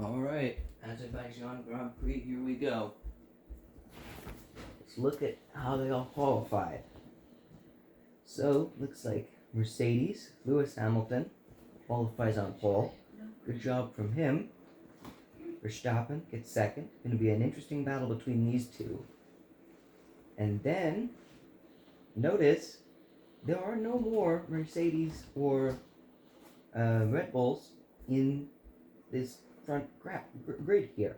Alright, Azerbaijan Grand Prix, here we go. Let's look at how they all qualified. So, looks like Mercedes, Lewis Hamilton, qualifies on pole. Good job from him. Verstappen gets second. Going to be an interesting battle between these two. And then, notice, there are no more Mercedes or Red Bulls in this front grid here.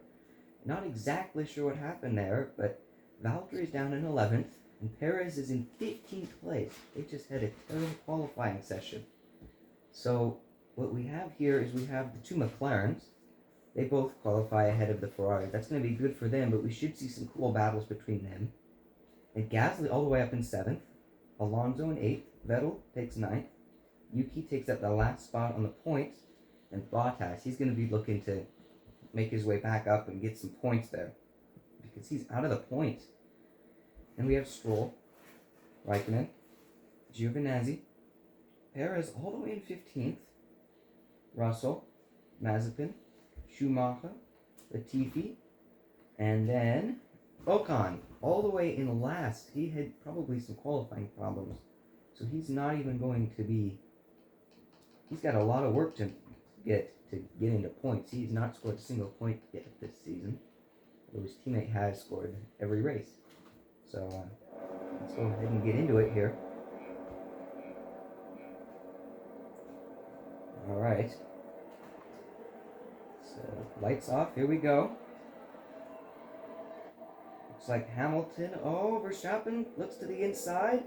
Not exactly sure what happened there, but Valtteri is down in 11th, and Perez is in 15th place. They just had a terrible qualifying session. So what we have here is we have the two McLarens. They both qualify ahead of the Ferrari. That's going to be good for them, but we should see some cool battles between them. And Gasly all the way up in 7th. Alonso in 8th. Vettel takes 9th. Yuki takes up the last spot on the points. And Bottas, he's going to be looking to make his way back up and get some points there, because he's out of the points. And we have Stroll, Raikkonen, Giovinazzi, Perez all the way in 15th, Russell, Mazepin, Schumacher, Latifi, and then Ocon all the way in last. He had probably some qualifying problems, so he's not even going to be. He's got a lot of work to get into points. He's not scored a single point yet this season, though his teammate has scored every race. So let's go ahead and get into it here. Alright. So lights off, here we go. Looks like Hamilton. Oh, Verstappen looks to the inside.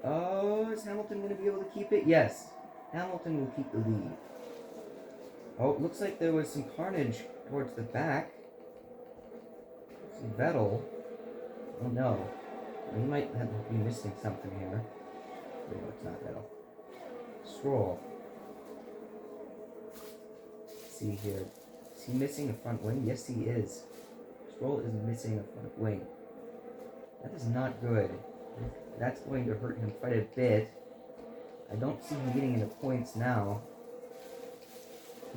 Oh, is Hamilton going to be able to keep it? Yes. Hamilton will keep the lead. Oh, it looks like there was some carnage towards the back. Vettel. Oh no. He might be missing something here. No, it's not Vettel. Stroll. Let's see here. Is he missing a front wing? Yes, he is. Stroll is missing a front wing. That is not good. That's going to hurt him quite a bit. I don't see him getting into points now.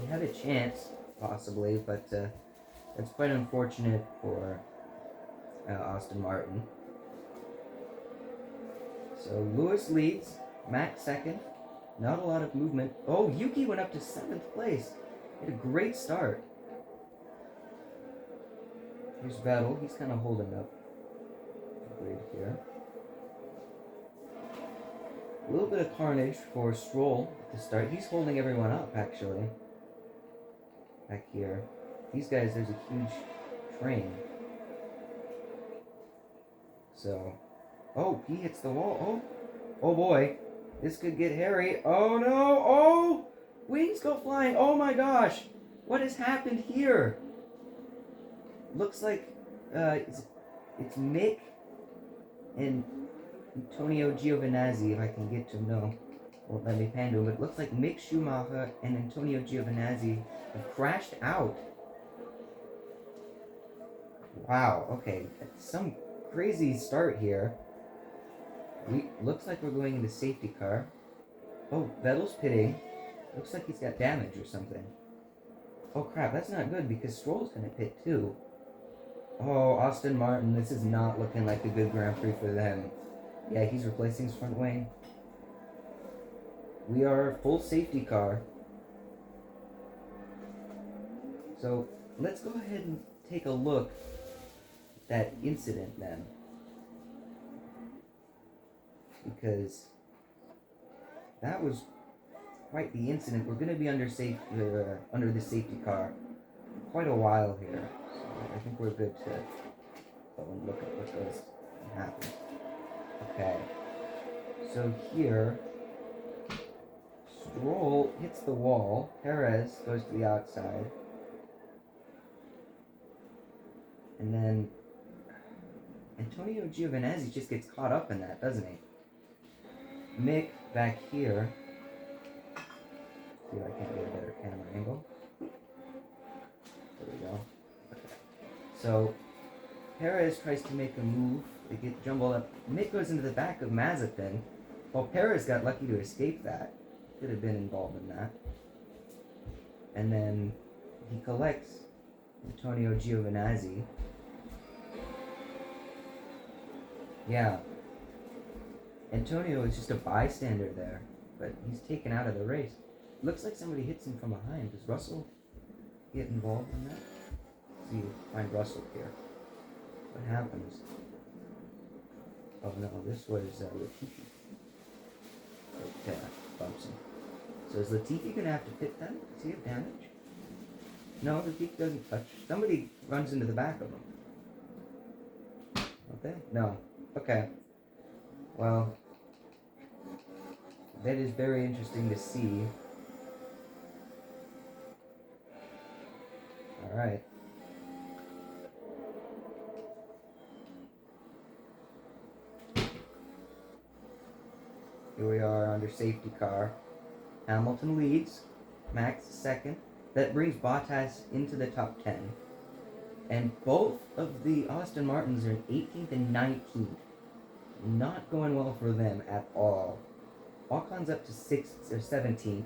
He had a chance, possibly, but that's quite unfortunate for Aston Martin. So Lewis leads, Max second. Not a lot of movement. Oh, Yuki went up to 7th place. He had a great start. Here's Vettel. He's kind of holding up the grid here. A little bit of carnage for Stroll at the start. He's holding everyone up, actually. Back here. These guys, there's a huge train. So, oh, he hits the wall. Oh boy. This could get hairy. Oh no. Oh, wings go flying. Oh my gosh. What has happened here? Looks like it's Mick and Antonio Giovinazzi, if I can get to know. Won't let me pan to him, but it looks like Mick Schumacher and Antonio Giovinazzi have crashed out. Wow, okay. Some crazy start here. Looks like we're going into safety car. Oh, Vettel's pitting. Looks like he's got damage or something. Oh crap, that's not good because Stroll's gonna pit too. Oh, Aston Martin, this is not looking like a good Grand Prix for them. Yeah, he's replacing his front wing. We are full safety car. So let's go ahead and take a look at that incident then. Because that was quite the incident. We're going to be under the safety car for quite a while here. So I think we're good to go and look at what does happen. Okay. So here, Stroll hits the wall. Perez goes to the outside. And then Antonio Giovinazzi just gets caught up in that, doesn't he? Mick back here. See if I can't get a better camera angle. There we go. Okay. So Perez tries to make a move. They get jumbled up. Mick goes into the back of Mazepin. Well, Perez got lucky to escape that. Could have been involved in that. And then he collects Antonio Giovinazzi. Yeah. Antonio is just a bystander there, but he's taken out of the race. Looks like somebody hits him from behind. Does Russell get involved in that? Let's see, find Russell here. What happens? Oh no, this was Latifi. Okay, bumps him. So is Latifi gonna have to pit then? Does he have damage? No, Latifi doesn't touch. Somebody runs into the back of him. Okay? No. Okay. Well, that is very interesting to see. Alright. Here we are under safety car. Hamilton leads. Max second. That brings Bottas into the top 10. And both of the Aston Martins are in 18th and 19th. Not going well for them at all. Ocon's up to 6th or 17th.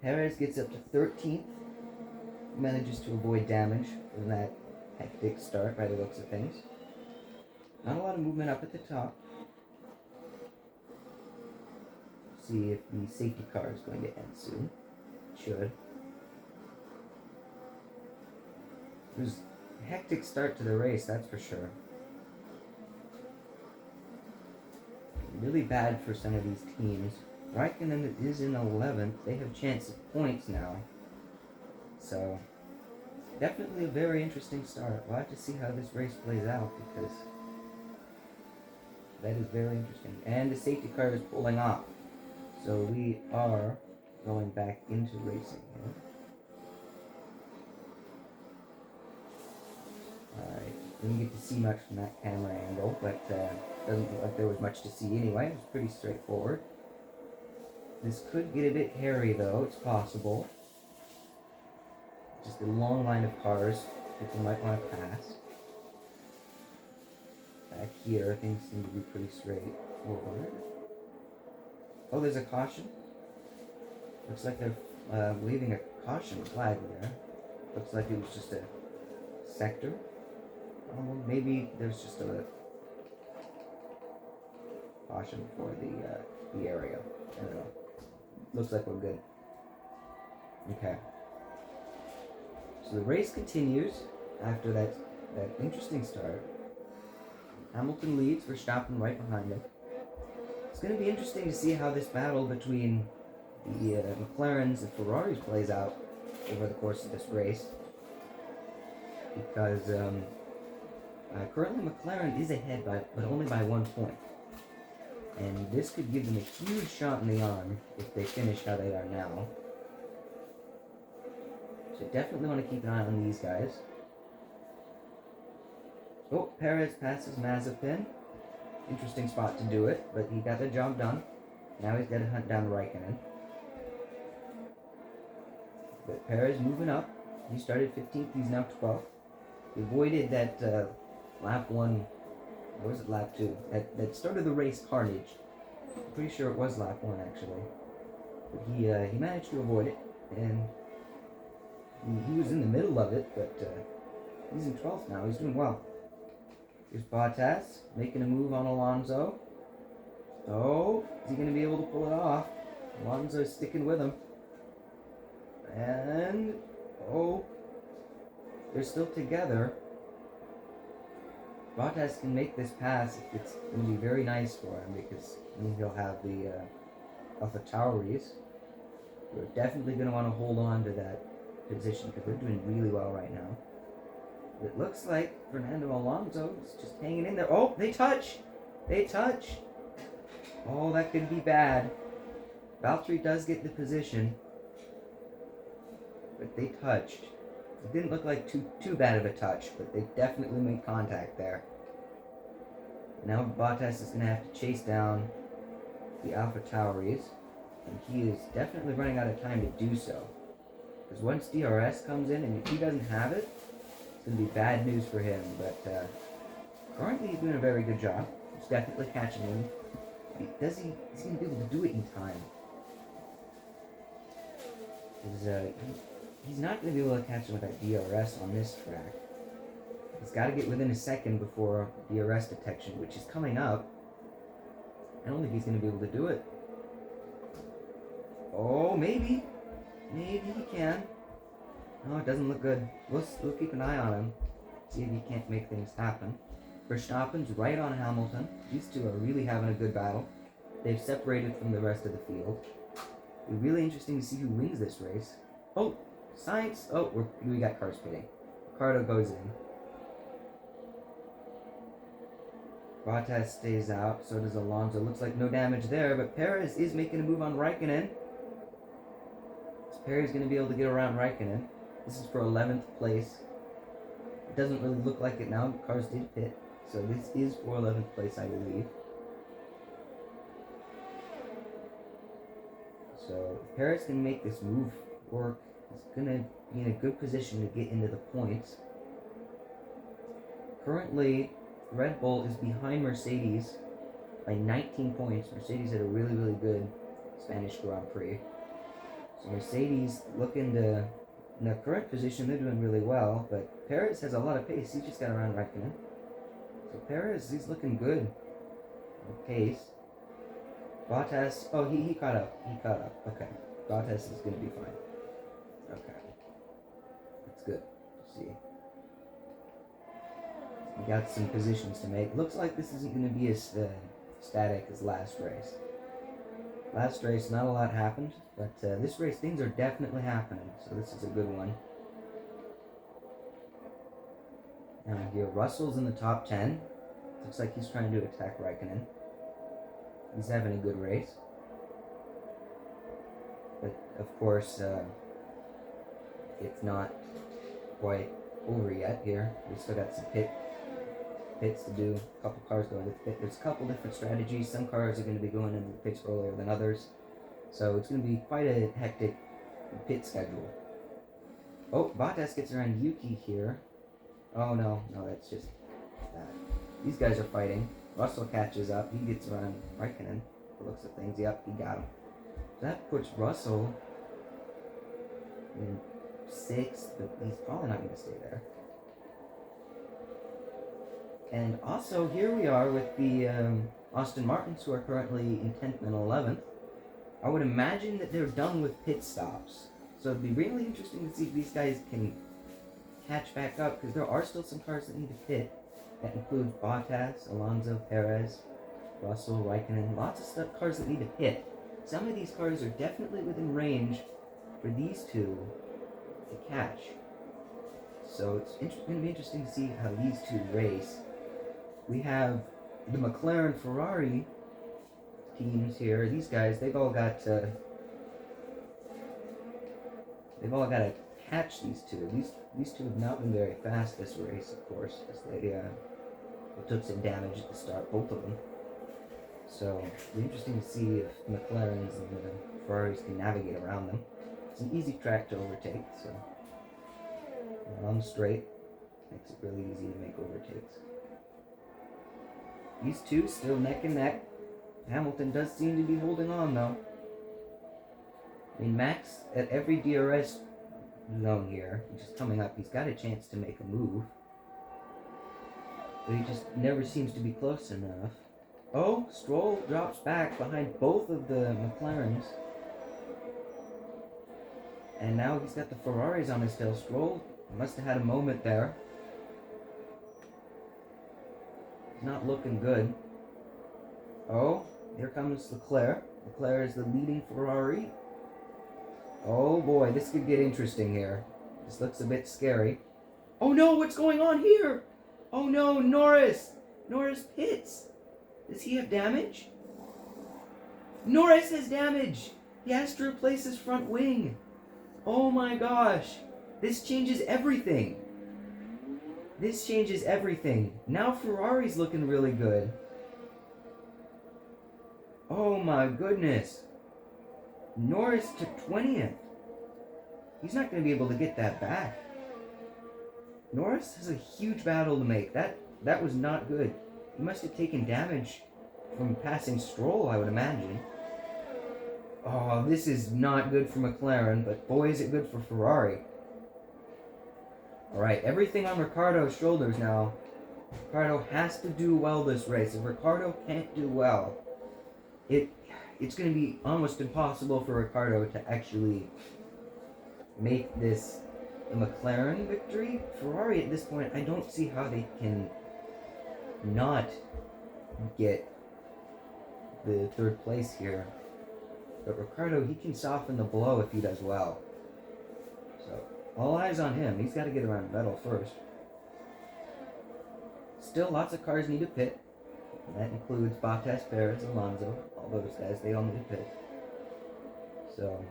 Perez gets up to 13th. Manages to avoid damage from that hectic start by the looks of things. Not a lot of movement up at the top. See if the safety car is going to end soon. It should. It was a hectic start to the race, that's for sure. Really bad for some of these teams. Raikkonen is in 11th. They have chance of points now. So, definitely a very interesting start. We'll have to see how this race plays out because that is very interesting. And the safety car is pulling off. So we are going back into racing here. Alright, didn't get to see much from that camera angle, but doesn't look like there was much to see anyway. It was pretty straightforward. This could get a bit hairy though, it's possible. Just a long line of cars people might want to pass. Back here, things seem to be pretty straightforward. Oh, there's a caution. Looks like they're leaving a caution flag there. Looks like it was just a sector. Oh, maybe there's just a caution for the area. I don't know. Looks like we're good. Okay. So the race continues after that interesting start. Hamilton leads, Verstappen right behind him. It's going to be interesting to see how this battle between the McLarens and Ferraris plays out over the course of this race. Because currently McLaren is ahead, but only by 1 point. And this could give them a huge shot in the arm if they finish how they are now. So definitely want to keep an eye on these guys. Oh, Perez passes Mazepin. Interesting spot to do it, but he got the job done. Now he's got to hunt down Raikkonen. But Perez moving up. He started 15th, he's now 12th. He avoided that lap 1, or was it lap 2? That started the race carnage. I'm pretty sure it was lap 1 actually. But he managed to avoid it, and he was in the middle of it, but he's in 12th now, he's doing well. Here's Bottas making a move on Alonso. Oh, is he going to be able to pull it off? Alonso's sticking with him. And, oh, they're still together. Bottas can make this pass. It's going to be very nice for him because then he'll have the AlphaTauris. We're definitely going to want to hold on to that position because they're doing really well right now. It looks like Fernando Alonso is just hanging in there. Oh, they touch! They touch! Oh, that could be bad. Valtteri does get the position. But they touched. It didn't look like too bad of a touch, but they definitely made contact there. Now Bottas is going to have to chase down the AlphaTauris. And he is definitely running out of time to do so. Because once DRS comes in, and if he doesn't have it, it's going to be bad news for him, but currently he's doing a very good job. He's definitely catching him. Is he going to be able to do it in time? He's not going to be able to catch him with that DRS on this track. He's got to get within a second before DRS detection, which is coming up. I don't think he's going to be able to do it. Oh, maybe. Maybe he can. No, it doesn't look good. We'll keep an eye on him. See if he can't make things happen. Verstappen's right on Hamilton. These two are really having a good battle. They've separated from the rest of the field. It'll be really interesting to see who wins this race. Oh, Sainz. Oh, we got cars pitting. Ricardo goes in. Bottas stays out. So does Alonso. Looks like no damage there, but Perez is making a move on Raikkonen. Perez is going to be able to get around Raikkonen. This is for 11th place. It doesn't really look like it now. The cars did pit. So this is for 11th place, I believe. So if Perez can make this move work, he's going to be in a good position to get into the points. Currently, Red Bull is behind Mercedes by 19 points. Mercedes had a really, really good Spanish Grand Prix. So Mercedes looking to, in their current position, they're doing really well, but Perez has a lot of pace. He just got around Raikkonen. So Perez, he's looking good with pace. Bottas, oh, he caught up. He caught up. Okay. Bottas is going to be fine. Okay. That's good to see. We got some positions to make. Looks like this isn't going to be as static as last race. Last race, not a lot happened, but this race, things are definitely happening, so this is a good one. Now here, Russell's in the top 10. Looks like he's trying to attack Raikkonen. He's having a good race. But, of course, it's not quite over yet here. We still got some pits to do. A couple cars going to the pit. There's a couple different strategies. Some cars are going to be going into the pits earlier than others. So it's going to be quite a hectic pit schedule. Oh, Bottas gets around Yuki here. Oh, no, that's just that. These guys are fighting. Russell catches up. He gets around Raikkonen. Looks at things. Yep, he got him. That puts Russell in 6th, but he's probably not going to stay there. And also, here we are with the Aston Martins, who are currently in 10th and 11th. I would imagine that they're done with pit stops. So it'd be really interesting to see if these guys can catch back up, because there are still some cars that need to pit. That includes Bottas, Alonso, Perez, Russell, Raikkonen, lots of cars that need to pit. Some of these cars are definitely within range for these two to catch. So it's going to be interesting to see how these two race. We have the McLaren Ferrari teams here. These guys, they've all got to catch these two. These two have not been very fast this race, of course, because they took some damage at the start, both of them. So it'll be interesting to see if McLarens and the Ferraris can navigate around them. It's an easy track to overtake, so on the straight makes it really easy to make overtakes. These two still neck and neck. Hamilton does seem to be holding on though. I mean, Max at every DRS zone here, which is coming up, he's got a chance to make a move, but he just never seems to be close enough. Oh, Stroll drops back behind both of the McLarens. And now he's got the Ferraris on his tail. Stroll must have had a moment there. He's not looking good. Oh, here comes Leclerc. Leclerc is the leading Ferrari. Oh boy, this could get interesting here. This looks a bit scary. Oh no, what's going on here? Oh no, Norris! Norris pits! Does he have damage? Norris has damage! He has to replace his front wing. Oh my gosh. This changes everything. This changes everything. Now Ferrari's looking really good. Oh my goodness. Norris took 20th. He's not going to be able to get that back. Norris has a huge battle to make. That was not good. He must have taken damage from passing Stroll, I would imagine. Oh, this is not good for McLaren, but boy is it good for Ferrari. Alright, everything on Ricciardo's shoulders now. Ricciardo has to do well this race. If Ricciardo can't do well, it's going to be almost impossible for Ricciardo to actually make this a McLaren victory. Ferrari at this point, I don't see how they can not get the third place here. But Ricciardo, he can soften the blow if he does well. So, all eyes on him. He's got to get around Vettel first. Still, lots of cars need to pit. And that includes Bottas, Perez, Alonso. All those guys, they all need to pit. So,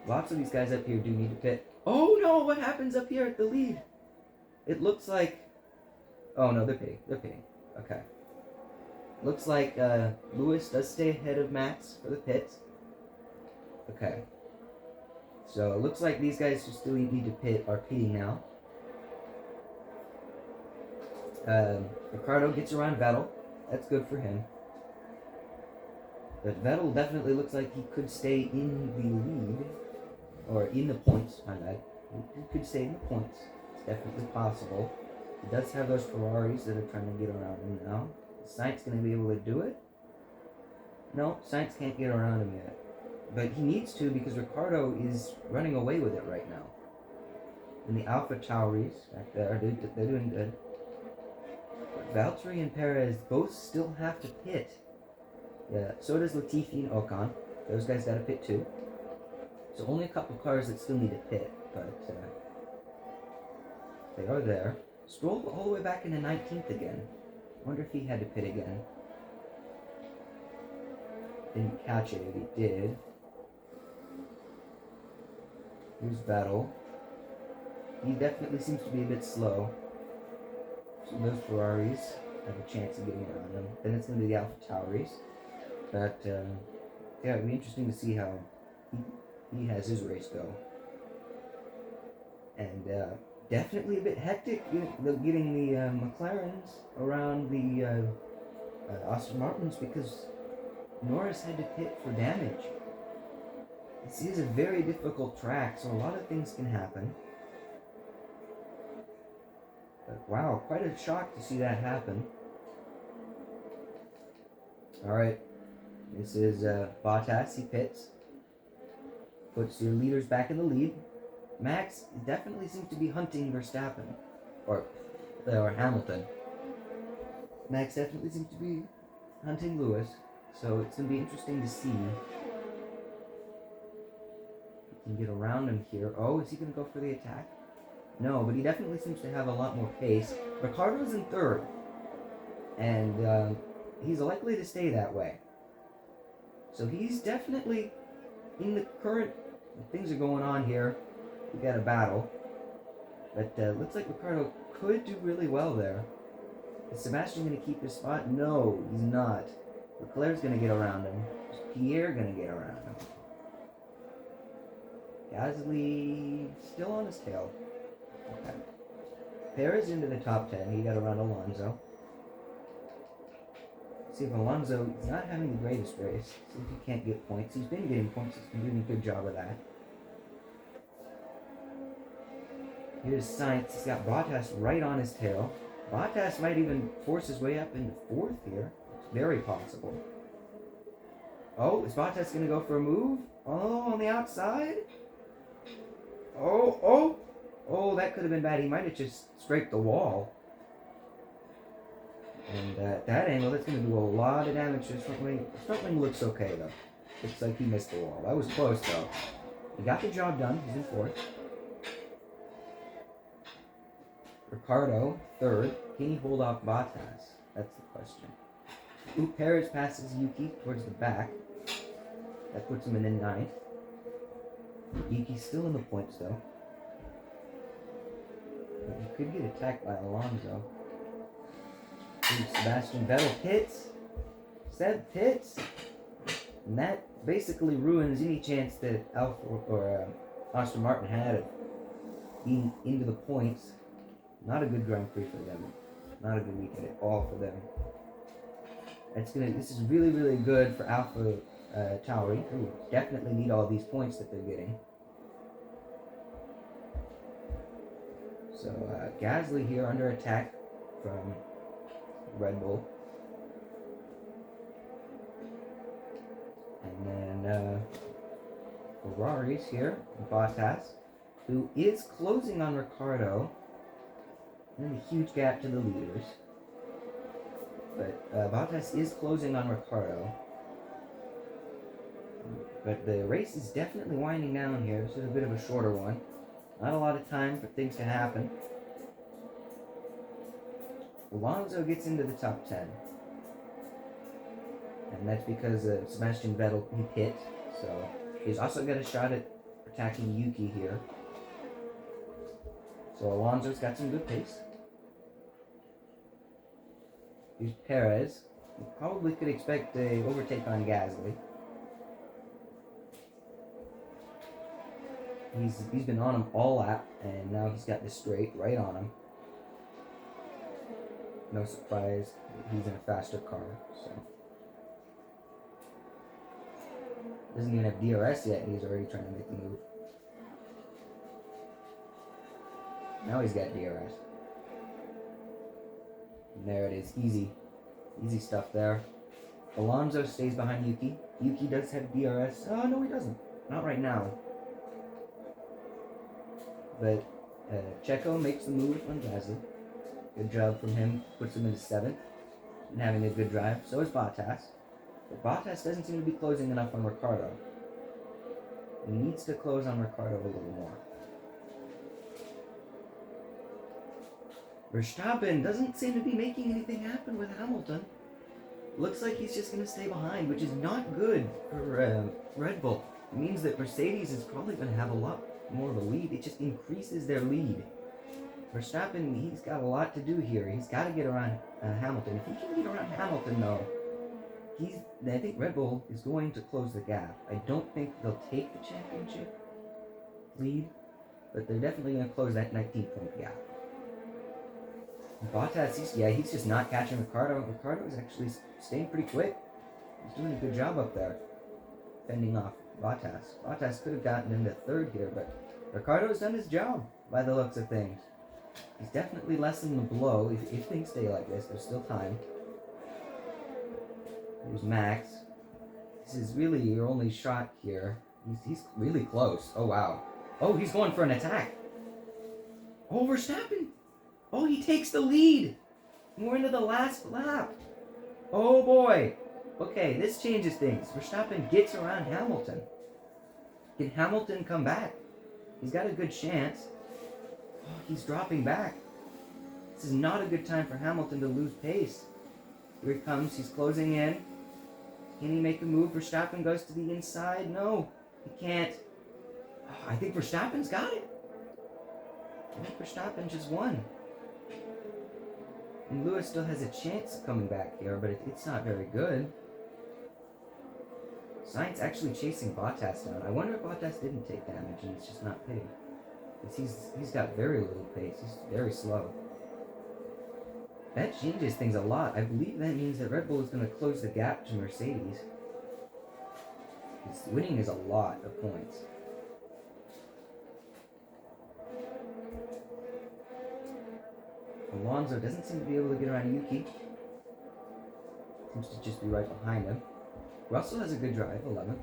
lots of these guys up here do need to pit. Oh no, what happens up here at the lead? It looks like... Oh no, they're pitting. They're pitting. Okay. Looks like Lewis does stay ahead of Max for the pits. Okay. So it looks like these guys who still need to pit are pitting now. Ricciardo gets around Vettel. That's good for him. But Vettel definitely looks like he could stay in the lead. Or in the points, my bad. He could stay in the points. It's definitely possible. He does have those Ferraris that are trying to get around him now. Is Sainz going to be able to do it? No, Sainz can't get around him yet. But he needs to because Ricciardo is running away with it right now. And the Alpha Tauris back there, they're doing good. But Valtteri and Perez both still have to pit. Yeah, so does Latifi and Ocon. Those guys got to pit too. So only a couple cars that still need to pit, but they are there. Stroll all the way back into 19th again. Wonder if he had to pit again. Didn't catch it if he did. Here's Vettel. He definitely seems to be a bit slow. So those Ferraris have a chance of getting around him. Then it's going to be the Alpha Tauris. But, yeah, it'll be interesting to see how he has his race go. And, definitely a bit hectic getting the McLarens around the Aston Martins because Norris had to pit for damage. This is a very difficult track, so a lot of things can happen. But wow, quite a shock to see that happen. Alright, this is Bottas, he pits. Puts your leaders back in the lead. Max definitely seems to be hunting Verstappen. Or Hamilton. Max definitely seems to be hunting Lewis. So it's going to be interesting to see. He can get around him here. Oh, is he going to go for the attack? No, but he definitely seems to have a lot more pace. Ricciardo's in third. And he's likely to stay that way. So he's definitely in the current... Things are going on here. We got a battle. But looks like Ricciardo could do really well there. Is Sebastian going to keep his spot? No, he's not. Leclerc's going to get around him. Is Pierre going to get around him? Gasly still on his tail. Okay. Perez into the top 10. He got around Alonso. See if Alonso is not having the greatest race. See if he can't get points. He's been getting points. He's been doing a good job of that. Here's Sainz. He's got Bottas right on his tail. Bottas might even force his way up into fourth here. It's very possible. Oh, is Bottas going to go for a move? Oh, on the outside? Oh, that could have been bad. He might have just scraped the wall. And at that angle, that's going to do a lot of damage to his front wing. His front wing looks okay, though. Looks like he missed the wall. That was close, though. He got the job done. He's in fourth. Ricciardo, third. Can he hold off Bottas? That's the question. Ooh, Perez passes Yuki towards the back. That puts him in ninth. Yuki's still in the points, though. But he could get attacked by Alonso. Ooh, Sebastian Vettel pits. Seb pits. And that basically ruins any chance that Alfa or Aston Martin had of being into the points. Not a good Grand Prix for them. Not a good weekend at all for them. This is really, really good for Alpha Tauri, who definitely need all these points that they're getting. So Gasly here under attack from Red Bull. And then Ferrari's here, Bottas, who is closing on Ricciardo. And a huge gap to the leaders. But Bottas is closing on Ricciardo. But the race is definitely winding down here. This is a bit of a shorter one. Not a lot of time for things to happen. Alonso gets into the top 10. And that's because Sebastian Vettel, he pit. So he's also got a shot at attacking Yuki here. So Alonso's got some good pace. Here's Perez. You probably could expect an overtake on Gasly. He's been on him all lap, and now he's got the straight right on him. No surprise, he's in a faster car, so. Doesn't even have DRS yet, and he's already trying to make the move. Now he's got DRS. And there it is, easy stuff there. Alonso stays behind Yuki. Yuki does have DRS. Oh, no, he doesn't. Not right now. But Checo makes the move on Gasly. Good job from him. Puts him into 7th. And having a good drive. So is Bottas. But Bottas doesn't seem to be closing enough on Ricciardo. He needs to close on Ricciardo a little more. Verstappen doesn't seem to be making anything happen with Hamilton. Looks like he's just going to stay behind, which is not good for Red Bull. It means that Mercedes is probably going to have a lot more of a lead. It just increases their lead. Verstappen, he's got a lot to do here. He's got to get around Hamilton. If he can get around Hamilton, though, I think Red Bull is going to close the gap. I don't think they'll take the championship lead, but they're definitely going to close that 19-point gap. Bottas, he's just not catching Ricciardo. Ricciardo is actually staying pretty quick. He's doing a good job up there, fending off Bottas. Bottas could have gotten into 3rd here, but Ricciardo's done his job by the looks of things. He's definitely lessened the blow. If things stay like this, there's still time. Here's Max. This is really your only shot here. He's really close. Oh, wow. Oh, he's going for an attack. Oh, Verstappen. Oh, he takes the lead. We're into the last lap. Oh, boy. Okay, this changes things. Verstappen gets around Hamilton. Can Hamilton come back? He's got a good chance. Oh, he's dropping back. This is not a good time for Hamilton to lose pace. Here he comes. He's closing in. Can he make a move? Verstappen goes to the inside. No, he can't. Oh, I think Verstappen's got it. I think Verstappen just won. And Lewis still has a chance of coming back here, but it's not very good. Sainz actually chasing Bottas down. I wonder if Bottas didn't take damage and it's just not pitting. Because he's got very little pace. He's very slow. That changes things a lot. I believe that means that Red Bull is going to close the gap to Mercedes. Because winning is a lot of points. Alonso doesn't seem to be able to get around Yuki. Seems to just be right behind him. Russell has a good drive, 11th.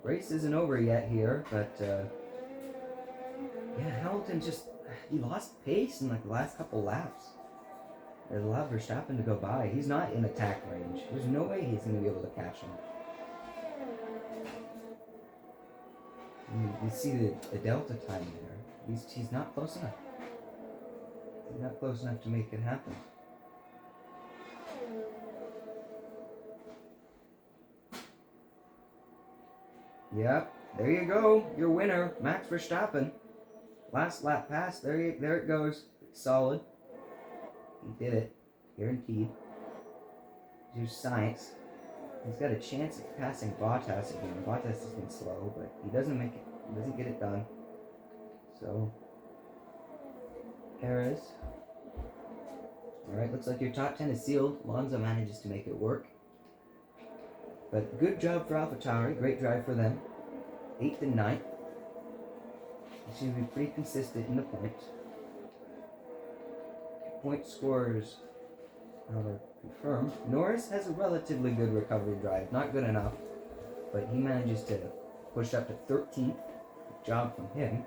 Race isn't over yet here, but yeah, Hamilton he lost pace in like the last couple laps. It allowed Verstappen to go by. He's not in attack range. There's no way he's going to be able to catch him. You see the delta time there. He's not close enough. He's not close enough to make it happen. Yep, there you go. Your winner, Max Verstappen. Last lap pass. There it goes. It's solid. He did it. Guaranteed. Here's Sainz. He's got a chance of passing Bottas again. Bottas has been slow, but he doesn't make it. He doesn't get it done. So, Perez. Alright, looks like your top 10 is sealed. Alonso manages to make it work. But good job for AlphaTauri. Great drive for them. 8th and 9th. He seems to be pretty consistent in the points. Point scores are confirmed. Norris has a relatively good recovery drive. Not good enough, but he manages to push up to 13th. Good job from him.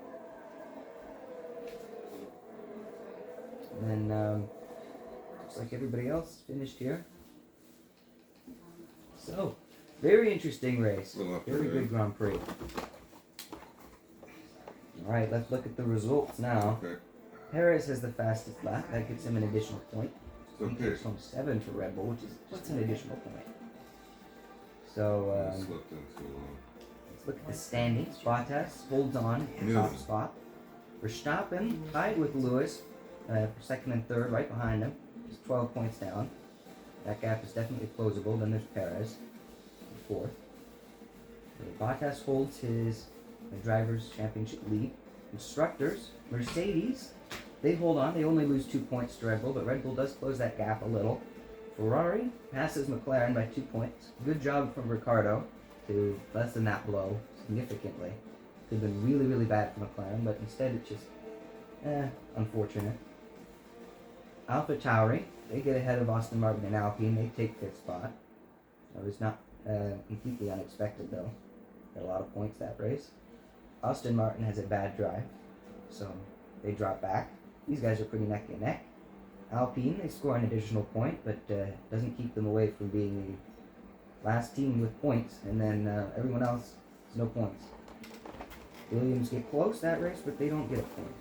And then looks like everybody else finished here. So, very interesting race. Very good Grand Prix. Alright, let's look at the results now. Okay. Perez has the fastest lap. That gives him an additional point. He Okay. takes home 7 for Red Bull, which is just an additional point. So, let's look at the standings. Bottas holds on at top spot. Verstappen tied with Lewis for second and third, right behind him. Just 12 points down. That gap is definitely closable. Then there's Perez in fourth. Bottas holds his Drivers' Championship lead. Constructors, Mercedes, they hold on. They only lose 2 points to Red Bull, but Red Bull does close that gap a little. Ferrari passes McLaren by 2 points. Good job from Ricciardo to lessen that blow significantly. Could have been really, really bad for McLaren, but instead it's just, unfortunate. AlphaTauri, they get ahead of Aston Martin and Alpine. They take 5th spot. That was not completely unexpected, though. Got a lot of points that race. Aston Martin has a bad drive, so they drop back. These guys are pretty neck and neck. Alpine, they score an additional point, but doesn't keep them away from being the last team with points, and then everyone else has no points. Williams get close that race, but they don't get a point.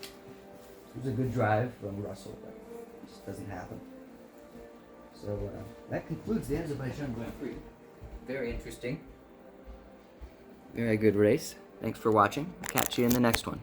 It was a good drive from Russell, but it just doesn't happen. So that concludes the Azerbaijan Grand Prix. Very interesting. Very good race. Thanks for watching. Catch you in the next one.